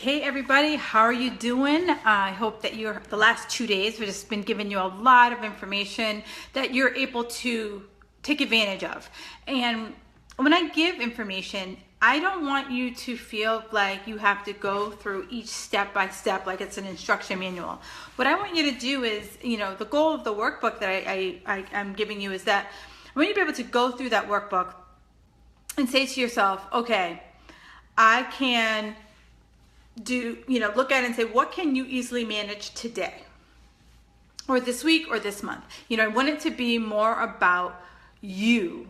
Hey everybody, how are you doing? I hope that the last 2 days we've just been giving you a lot of information that you're able to take advantage of. And when I give information, I don't want you to feel like you have to go through each step by step like it's an instruction manual. What I want you to do is, the goal of the workbook that I'm giving you is that I want you to be able to go through that workbook and say to yourself, okay, I can look at it and say, what can you easily manage today or this week or this month? I want it to be more about you.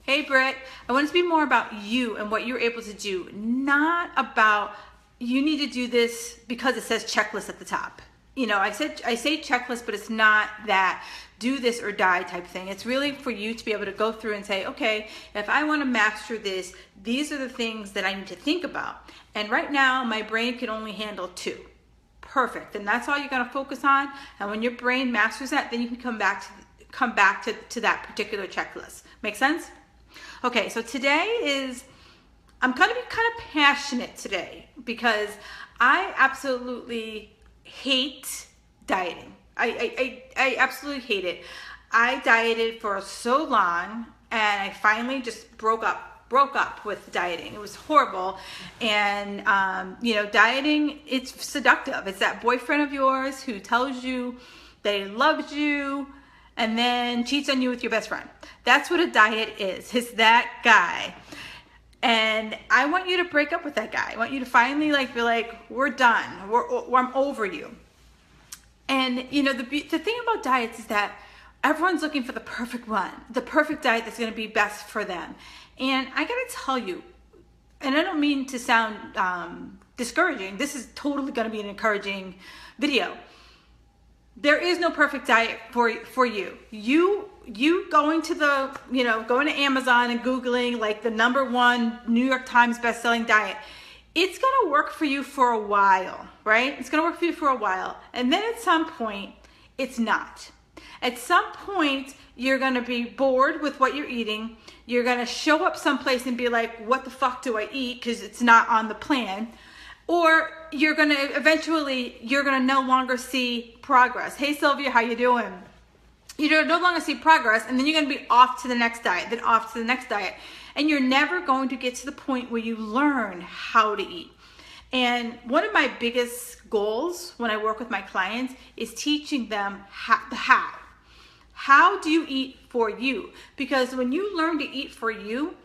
Hey Britt, I want it to be more about you and what you're able to do, not about you need to do this because it says checklist at the top. I say checklist, but it's not that do this or die type thing. It's really for you to be able to go through and say, okay, if I want to master this, these are the things that I need to think about. And right now, my brain can only handle 2. Perfect. And that's all you're going to focus on. And when your brain masters that, then you can come back to that particular checklist. Make sense? Okay, so today I'm going to be kind of passionate today because I absolutely hate dieting. I absolutely hate it. I dieted for so long and I finally just broke up with dieting. It was horrible. And dieting, it's seductive. It's that boyfriend of yours who tells you that he loves you and then cheats on you with your best friend. That's what a diet is. It's that guy. And I want you to break up with that guy. I want you to finally be like, we're done. I'm over you. And the thing about diets is that everyone's looking for the perfect one, the perfect diet that's going to be best for them. And I got to tell you, and I don't mean to sound discouraging. This is totally going to be an encouraging video. There is no perfect diet for you. You going to going to Amazon and Googling like the #1 New York Times best-selling diet. It's going to work for you for a while, right? It's going to work for you for a while. And then at some point, it's not. At some point, you're going to be bored with what you're eating. You're going to show up someplace and be like, what the fuck do I eat? Because it's not on the plan. Or you're going to no longer see progress. Hey, Sylvia, how you doing? You're no longer see progress, and then you're going to be off to the next diet, then off to the next diet. And you're never going to get to the point where you learn how to eat. And one of my biggest goals when I work with my clients is teaching them the how. How do you eat for you? Because when you learn to eat for you,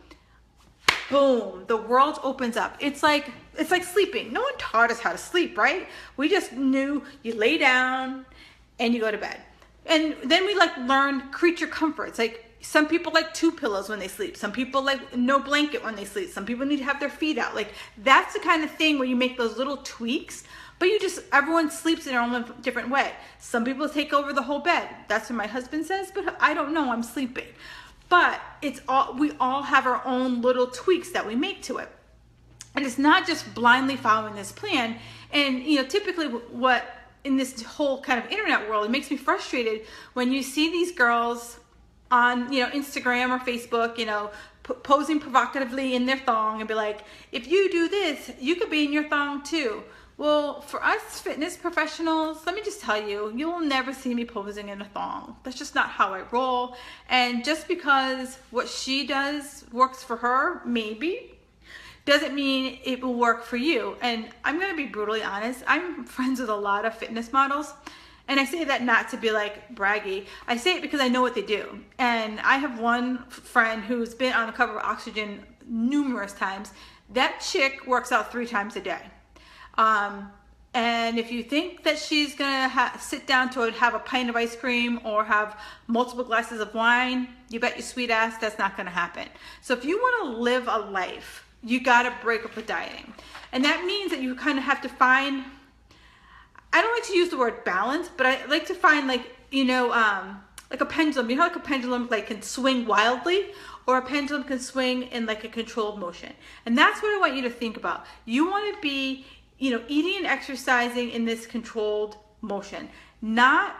boom, the world opens up. It's like sleeping. No one taught us how to sleep, right? We just knew you lay down and you go to bed. And then we learned creature comforts. Some people like 2 pillows when they sleep. Some people like no blanket when they sleep. Some people need to have their feet out. That's the kind of thing where you make those little tweaks, but everyone sleeps in their own different way. Some people take over the whole bed. That's what my husband says, but I don't know, I'm sleeping. But we all have our own little tweaks that we make to it. And it's not just blindly following this plan. And typically what in this whole kind of internet world, it makes me frustrated when you see these girls on Instagram or Facebook, posing provocatively in their thong and be like, if you do this, you could be in your thong too. Well, for us fitness professionals, let me just tell you, you will never see me posing in a thong. That's just not how I roll. And just because what she does works for her, maybe, doesn't mean it will work for you. And I'm going to be brutally honest. I'm friends with a lot of fitness models. And I say that not to be braggy. I say it because I know what they do. And I have one friend who's been on the cover of Oxygen numerous times. That chick works out 3 times a day. And if you think that she's going to sit down to have a pint of ice cream or have multiple glasses of wine, you bet your sweet ass that's not going to happen. So if you want to live a life, you got to break up with dieting. And that means that you kind of have to find, I don't like to use the word balance, but I like to find like a pendulum. You know, like a pendulum can swing wildly, or a pendulum can swing in a controlled motion. And that's what I want you to think about. You want to be, eating and exercising in this controlled motion, not,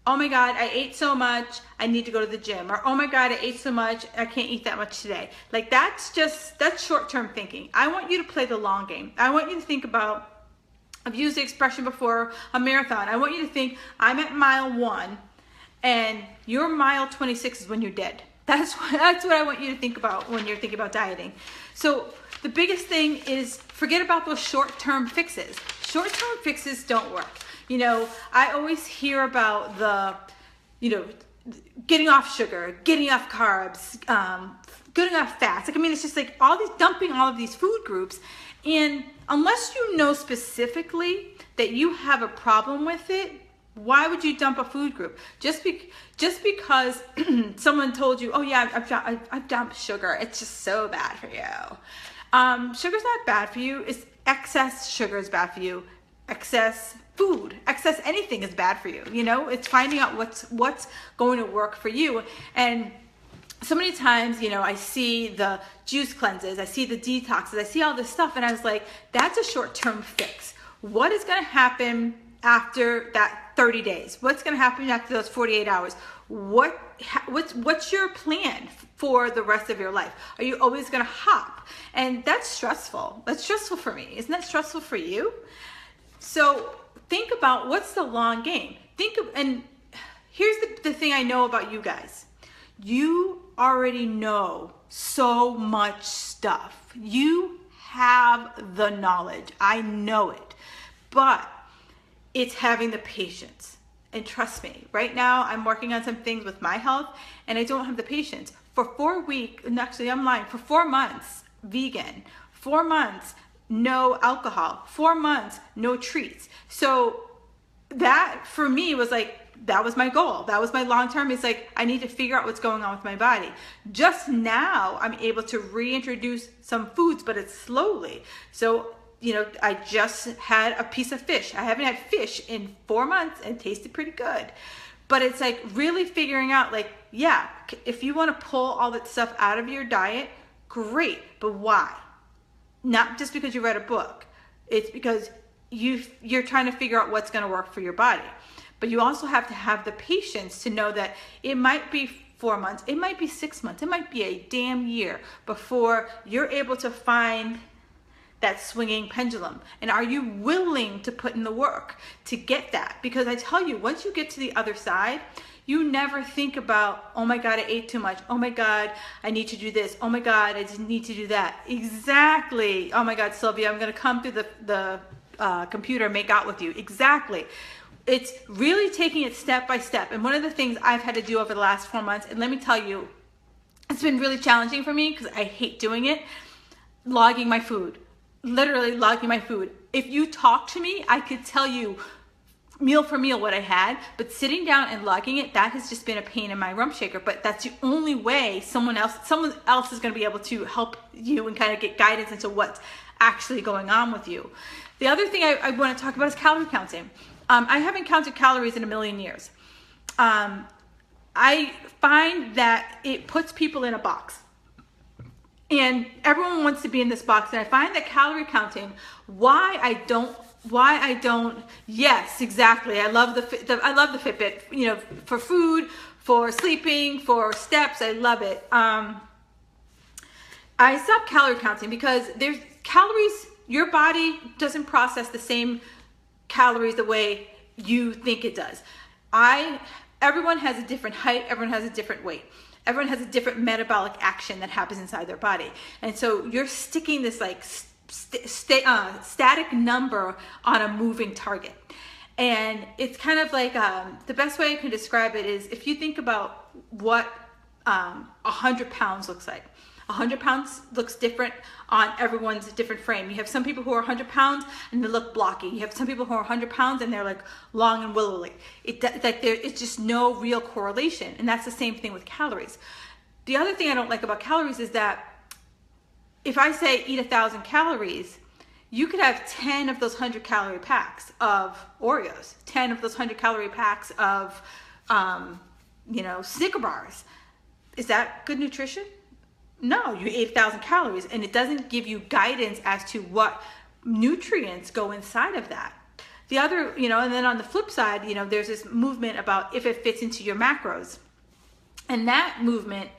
oh my God, I ate so much, I need to go to the gym. Or, oh my God, I ate so much, I can't eat that much today. That's short-term thinking. I want you to play the long game. I want you to think about I've used the expression before, a marathon. I want you to think I'm at mile 1 and your mile 26 is when you're dead. That's what I want you to think about when you're thinking about dieting. So the biggest thing is forget about those short-term fixes. Short-term fixes don't work. You know, I always hear about the, you know, getting off sugar, getting off carbs, getting off fats. Like, I mean, it's just like dumping all of these food groups. And unless you know specifically that you have a problem with it, why would you dump a food group? Just because someone told you, oh yeah, I've dumped sugar, it's just so bad for you. Sugar's not bad for you. It's excess sugar is bad for you. Excess food, excess anything is bad for you. You know, it's finding out what's going to work for you. And so many times, you know, I see the juice cleanses, I see the detoxes, I see all this stuff, and I was like, that's a short-term fix. What is going to happen after that 30 days? What's going to happen after those 48 hours? What's your plan for the rest of your life? Are you always going to hop? And that's stressful. That's stressful for me. Isn't that stressful for you? So think about what's the long game. And here's the thing I know about you guys. You already know so much stuff. You have the knowledge. I know it. But it's having the patience. And trust me, right now I'm working on some things with my health and I don't have the patience. For 4 weeks, and actually I'm lying, for 4 months, vegan, 4 months, no alcohol, 4 months, no treats. So that for me was like, that was my goal. That was my long term. It's like, I need to figure out what's going on with my body. Just now I'm able to reintroduce some foods, but it's slowly. So, you know, I just had a piece of fish. I haven't had fish in 4 months and it tasted pretty good. But it's like really figuring out, like, yeah, if you want to pull all that stuff out of your diet, great. But why? Not just because you read a book. It's because you're trying to figure out what's going to work for your body. But you also have to have the patience to know that it might be 4 months, it might be 6 months, it might be a damn year before you're able to find that swinging pendulum. And are you willing to put in the work to get that? Because I tell you, once you get to the other side, you never think about, oh my God, I ate too much. Oh my God, I need to do this. Oh my God, I just need to do that. Exactly. Oh my God, Sylvia, I'm going to come through the computer and make out with you. Exactly. It's really taking it step by step. And one of the things I've had to do over the last 4 months, and let me tell you, it's been really challenging for me because I hate doing it, logging my food. Literally logging my food. If you talk to me, I could tell you meal for meal what I had, but sitting down and logging it, that has just been a pain in my rump shaker. But that's the only way someone else is going to be able to help you and kind of get guidance into what's actually going on with you. The other thing I want to talk about is calorie counting. I haven't counted calories in a million years. I find that it puts people in a box. And everyone wants to be in this box. And I find that calorie counting, why I don't, yes, exactly. I love the Fitbit, you know, for food, for sleeping, for steps. I love it. I stopped calorie counting because there's calories, your body doesn't process the same calories the way you think it does. Everyone has a different height, everyone has a different weight. Everyone has a different metabolic action that happens inside their body. And so you're sticking this like static number on a moving target. And it's kind of like, the best way I can describe it is if you think about what 100 pounds looks like. 100 pounds looks different on everyone's different frame. You have some people who are 100 pounds and they look blocky. You have some people who are 100 pounds and they're like long and willowy. It's just no real correlation. And that's the same thing with calories. The other thing I don't like about calories is that if I say eat 1,000 calories, you could have 10 of those 100 calorie packs of Oreos, 10 of those 100 calorie packs of, Snicker bars. Is that good nutrition? No, you ate 1,000 calories and it doesn't give you guidance as to what nutrients go inside of that. The other, and then on the flip side, there's this movement about if it fits into your macros. And that movement,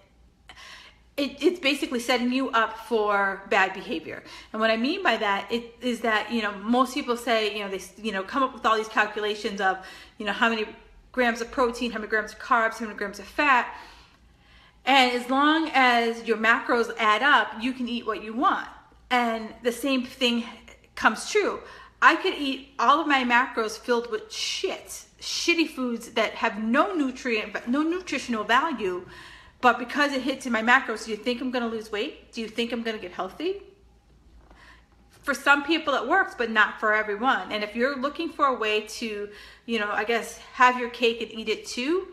it's basically setting you up for bad behavior. And what I mean by that is that, most people say, they, come up with all these calculations of, how many grams of protein, how many grams of carbs, how many grams of fat. And as long as your macros add up, you can eat what you want. And the same thing comes true. I could eat all of my macros filled with shitty foods that have no nutritional value. But because it hits in my macros, do you think I'm going to lose weight? Do you think I'm going to get healthy? For some people it works, but not for everyone. And if you're looking for a way to, have your cake and eat it too,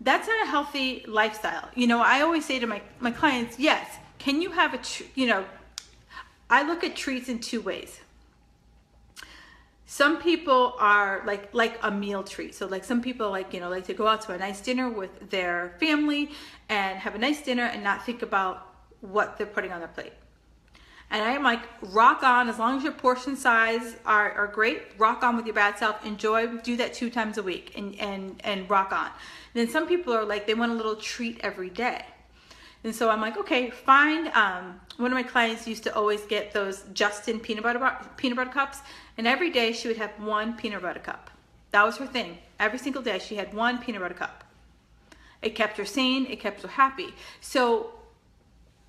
that's not a healthy lifestyle. I always say to my clients, yes, can you have I look at treats in two ways. Some people are like a meal treat. So like some people like to go out to a nice dinner with their family and have a nice dinner and not think about what they're putting on their plate. And I'm like, rock on, as long as your portion size are great, rock on with your bad self, enjoy, do that 2 times a week and rock on. And then some people are like, they want a little treat every day. And so I'm like, okay, fine. One of my clients used to always get those Justin peanut butter cups, and every day she would have 1 peanut butter cup. That was her thing. Every single day she had 1 peanut butter cup. It kept her sane. It kept her happy. So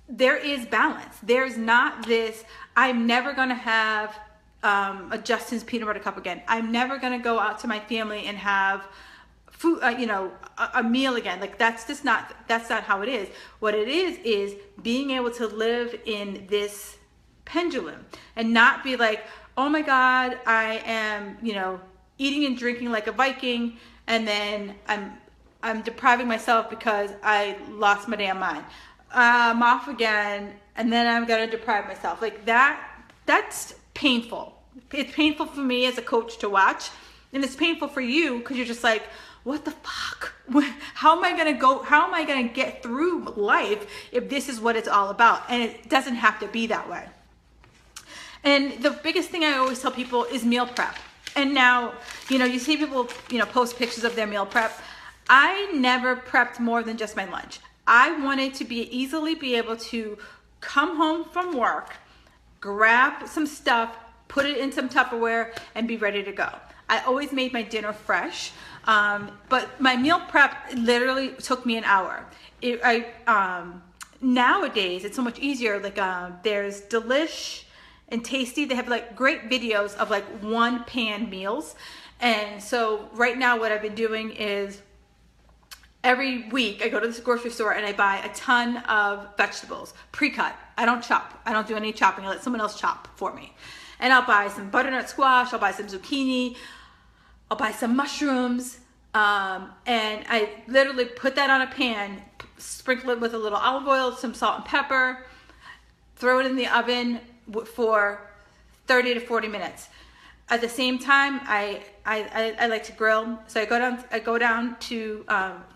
there is balance. There's not this, I'm never going to have a Justin's peanut butter cup again. I'm never going to go out to my family and have food, a meal again. Like that's not how it is. What it is being able to live in this pendulum and not be like, oh my God, I am, eating and drinking like a Viking, and then I'm depriving myself because I lost my damn mind. I'm off again, and then I'm gonna deprive myself. Like that's painful. It's painful for me as a coach to watch, and it's painful for you because you're just like, what the fuck? How am I gonna get through life if this is what it's all about? And it doesn't have to be that way. And the biggest thing I always tell people is meal prep. And now, you see people, post pictures of their meal prep. I never prepped more than just my lunch. I wanted to easily be able to come home from work, grab some stuff, put it in some Tupperware, and be ready to go. I always made my dinner fresh, but my meal prep literally took me an hour. Nowadays, it's so much easier. Like there's Delish and Tasty. They have like great videos of like 1-pan meals. And so right now what I've been doing is every week I go to this grocery store and I buy a ton of vegetables, pre-cut. I don't chop. I don't do any chopping. I let someone else chop for me. And I'll buy some butternut squash. I'll buy some zucchini. I'll buy some mushrooms. And I literally put that on a pan, sprinkle it with a little olive oil, some salt and pepper, throw it in the oven for 30 to 40 minutes. At the same time, I like to grill. So I go down to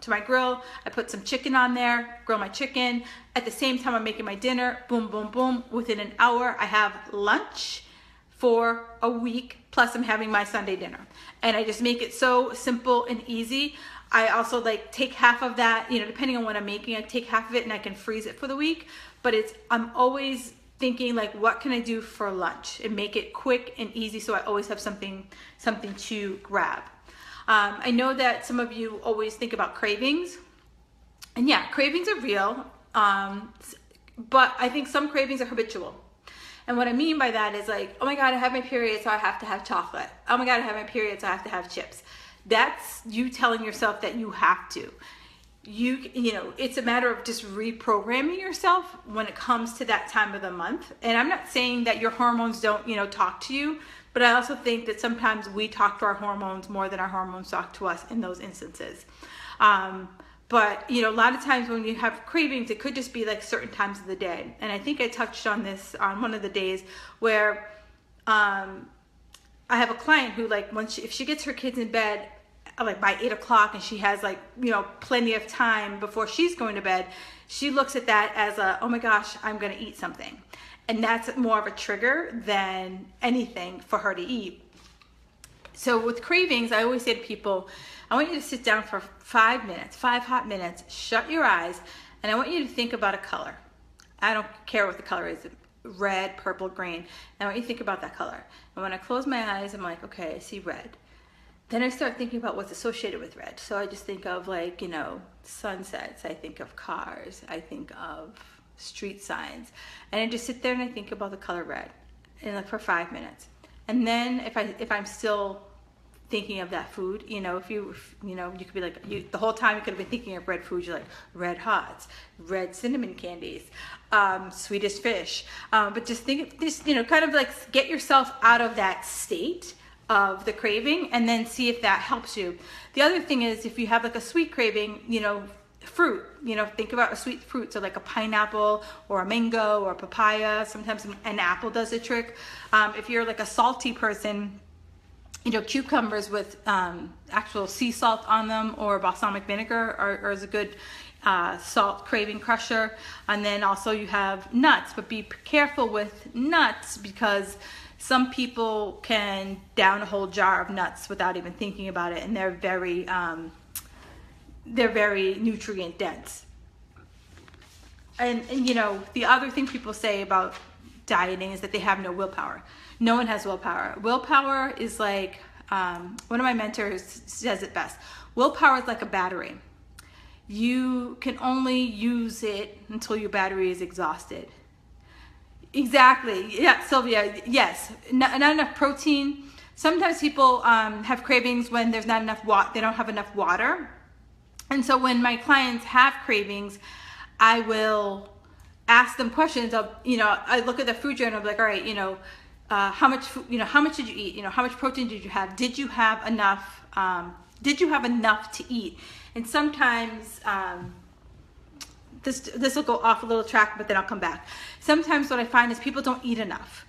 my grill. I put some chicken on there, grill my chicken. At the same time, I'm making my dinner. Boom, boom, boom. Within an hour, I have lunch for a week. Plus, I'm having my Sunday dinner. And I just make it so simple and easy. I also like take half of that, depending on what I'm making, I take half of it and I can freeze it for the week. But I'm always thinking like, what can I do for lunch and make it quick and easy so I always have something to grab. I know that some of you always think about cravings, and yeah, cravings are real, but I think some cravings are habitual. And what I mean by that is like, oh my God, I have my period, so I have to have chocolate. Oh my God, I have my period, so I have to have chips. That's you telling yourself that you have to. It's a matter of just reprogramming yourself when it comes to that time of the month. And I'm not saying that your hormones don't, talk to you, but I also think that sometimes we talk to our hormones more than our hormones talk to us in those instances. But, a lot of times when you have cravings, it could just be like certain times of the day. And I think I touched on this on one of the days where I have a client who like, if she gets her kids in bed, like by 8 o'clock and she has like, plenty of time before she's going to bed, she looks at that as oh my gosh, I'm going to eat something. And that's more of a trigger than anything for her to eat. So with cravings, I always say to people, I want you to sit down for 5 hot minutes, shut your eyes, And I want you to think about a color. I don't care what the color is, red, purple, green. I want you to think about that color. And when I close my eyes, I'm like, okay, I see red. Then I start thinking about what's associated with red. So I just think of, like, you know, sunsets. I think of cars. I think of street signs. And I just sit there and I think about the color red, and like for 5 minutes. And then if I'm still thinking of that food, you know, you could be like, the whole time you could have been thinking of red foods. You're like red hots, red cinnamon candies, Swedish fish. But just think, you know, kind of like get yourself out of that state of the craving, and then see if that helps you. The other thing is, if you have like a sweet craving, you know, fruit, you know, think about a sweet fruit. So like a pineapple or a mango or a papaya. Sometimes an apple does the trick. If you're like a salty person, you know, cucumbers with actual sea salt on them, or balsamic vinegar is a good salt craving crusher. And then also you have nuts, but be careful with nuts, because some people can down a whole jar of nuts without even thinking about it, and they're very nutrient dense. And you know, the other thing people say about dieting is that they have no willpower. No one has willpower. Willpower is like, one of my mentors says it best. Willpower is like a battery. You can only use it until your battery is exhausted. Exactly. Yeah, Sylvia. Yes. Not enough protein. Sometimes people have cravings when there's not enough water. They don't have enough water. And so when my clients have cravings, I will ask them questions of, you know, I look at the food journal and I'm like, all right, you know, how much food, you know, how much did you eat? You know, how much protein did you have? Did you have enough? Did you have enough to eat? And sometimes, this will go off a little track, but then I'll come back. Sometimes what I find is people don't eat enough.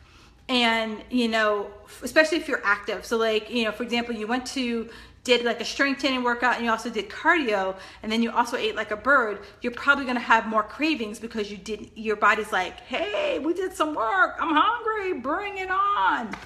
And, you know, especially if you're active. So like, you know, for example, you did like a strength training workout, and you also did cardio, and then you also ate like a bird, you're probably gonna have more cravings, because your body's like, hey, we did some work, I'm hungry, bring it on.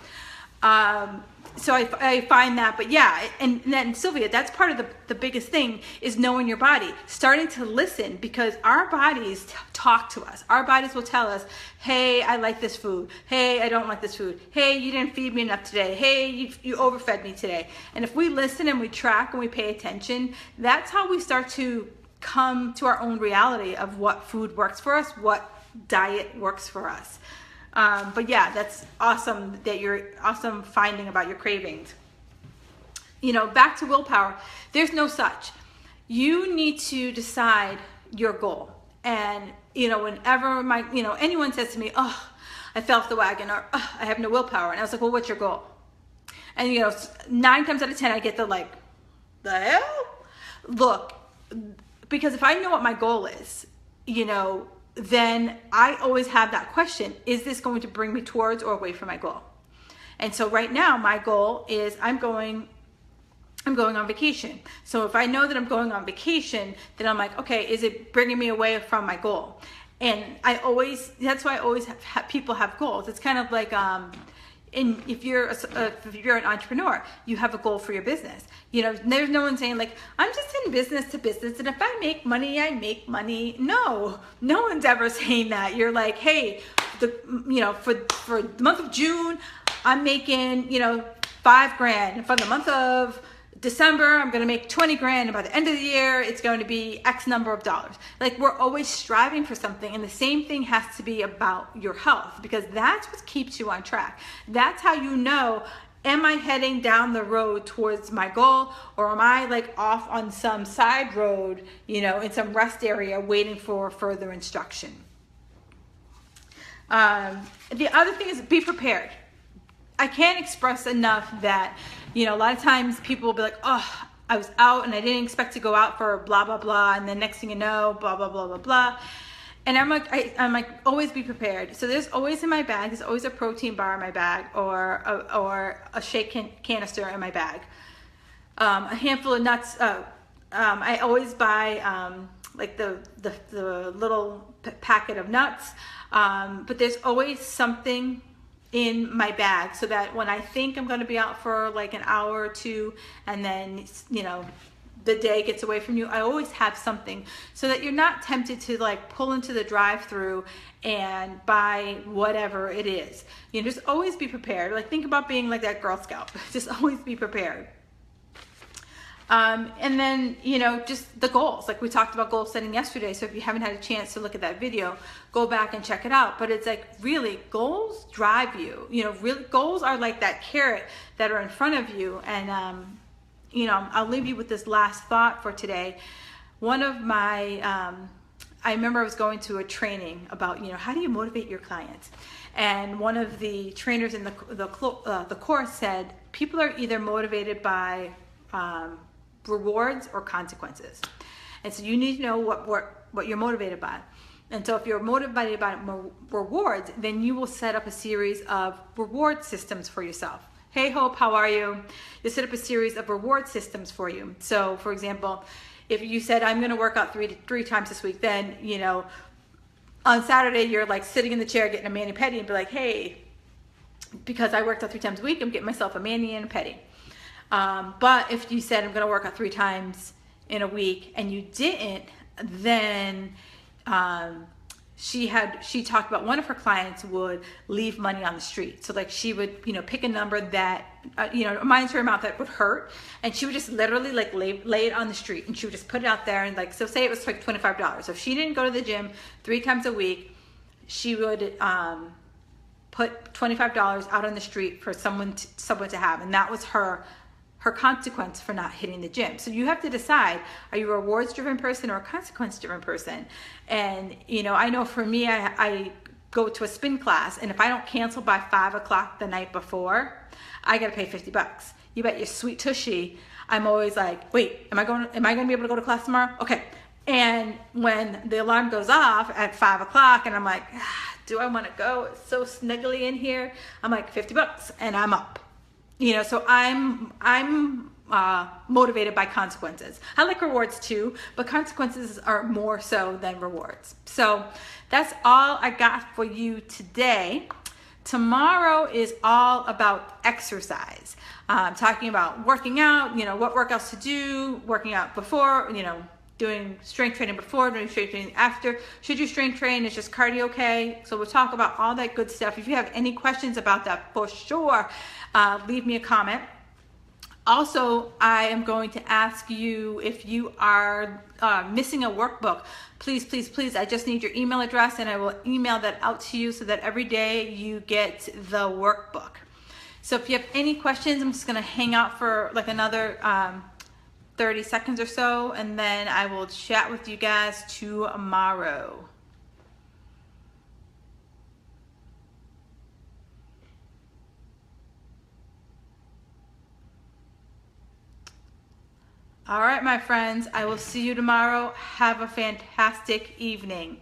So I find that, but yeah, and then Sylvia, that's part of the biggest thing, is knowing your body, starting to listen, because our bodies talk to us. Our bodies will tell us, hey, I like this food. Hey, I don't like this food. Hey, you didn't feed me enough today. Hey, you overfed me today. And if we listen and we track and we pay attention, that's how we start to come to our own reality of what food works for us, what diet works for us. But yeah, that's awesome that you're awesome finding about your cravings. You know, back to willpower, there's no such. You need to decide your goal. And, you know, whenever anyone says to me, oh, I fell off the wagon, or oh, I have no willpower. And I was like, well, what's your goal? And, you know, 9 times out of 10, I get the hell? Look, because if I know what my goal is, you know, then I always have that question, is this going to bring me towards or away from my goal? And so right now, my goal is I'm going on vacation. So if I know that I'm going on vacation, then I'm like, okay, is it bringing me away from my goal? And that's why I always have people have goals. It's kind of like, if you're an entrepreneur, you have a goal for your business. You know, there's no one saying like, I'm just in business to business, and if I make money, I make money. No one's ever saying that. You're like, hey, for the month of June, I'm making, you know, $5,000. And for the month of December, I'm going to make 20 grand, and by the end of the year, it's going to be X number of dollars. Like, we're always striving for something, and the same thing has to be about your health, because that's what keeps you on track. That's how you know, am I heading down the road towards my goal, or am I like off on some side road, you know, in some rest area waiting for further instruction? The other thing is, be prepared. I can't express enough that, you know, a lot of times people will be like, oh, I was out and I didn't expect to go out for blah, blah, blah. And then next thing you know, blah, blah, blah, blah, blah. And I'm like, always be prepared. So there's always in my bag, there's always a protein bar in my bag, or a shake canister in my bag. A handful of nuts. I always buy like the little packet of nuts. But there's always something in my bag, so that when I think I'm going to be out for like an hour or two, and then, you know, the day gets away from you, I always have something so that you're not tempted to like pull into the drive-through and buy whatever it is. You know, just always be prepared. Like, think about being like that Girl Scout. Just always be prepared. And then, you know, just the goals. Like we talked about goal setting yesterday. So if you haven't had a chance to look at that video, go back and check it out. But it's like, really, goals drive you. You know, really, goals are like that carrot that are in front of you. And, you know, I'll leave you with this last thought for today. One of my, I remember I was going to a training about, you know, how do you motivate your clients? And one of the trainers in the course said, people are either motivated by rewards or consequences. And so you need to know what you're motivated by. And so if you're motivated by rewards, then you will set up a series of reward systems for yourself. Hey Hope, how are you? You set up a series of reward systems for you. So for example, if you said, I'm going to work out three times this week, then, you know, on Saturday, you're like sitting in the chair getting a mani-pedi and be like, hey, because I worked out 3 times a week, I'm getting myself a mani and a pedi. But if you said, I'm going to work out 3 times in a week and you didn't, then she talked about one of her clients would leave money on the street. So like she would, you know, pick a number that, you know, a monetary amount that would hurt. And she would just literally like lay it on the street and she would just put it out there. And like, so say it was like $25. So if she didn't go to the gym 3 times a week, she would put $25 out on the street for someone to have. And that was her consequence for not hitting the gym. So you have to decide, are you a rewards driven person or a consequence driven person? And, you know, I know for me, I go to a spin class, and if I don't cancel by 5 o'clock the night before, I got to pay $50. You bet your sweet tushy, I'm always like, wait, am I going to be able to go to class tomorrow? Okay. And when the alarm goes off at 5 o'clock and I'm like, do I want to go? It's so snuggly in here. I'm like, $50 and I'm up. You know, so I'm motivated by consequences. I like rewards too, but consequences are more so than rewards. So that's all I got for you today. Tomorrow is all about exercise. Talking about working out, you know, what workouts to do, working out before, you know, doing strength training before, doing strength training after. Should you strength train? Is just cardio okay? So we'll talk about all that good stuff. If you have any questions about that, for sure, leave me a comment. Also, I am going to ask you, if you are missing a workbook, please, please, please, I just need your email address and I will email that out to you so that every day you get the workbook. So if you have any questions, I'm just going to hang out for like another 30 seconds or so, and then I will chat with you guys tomorrow. All right, my friends, I will see you tomorrow. Have a fantastic evening.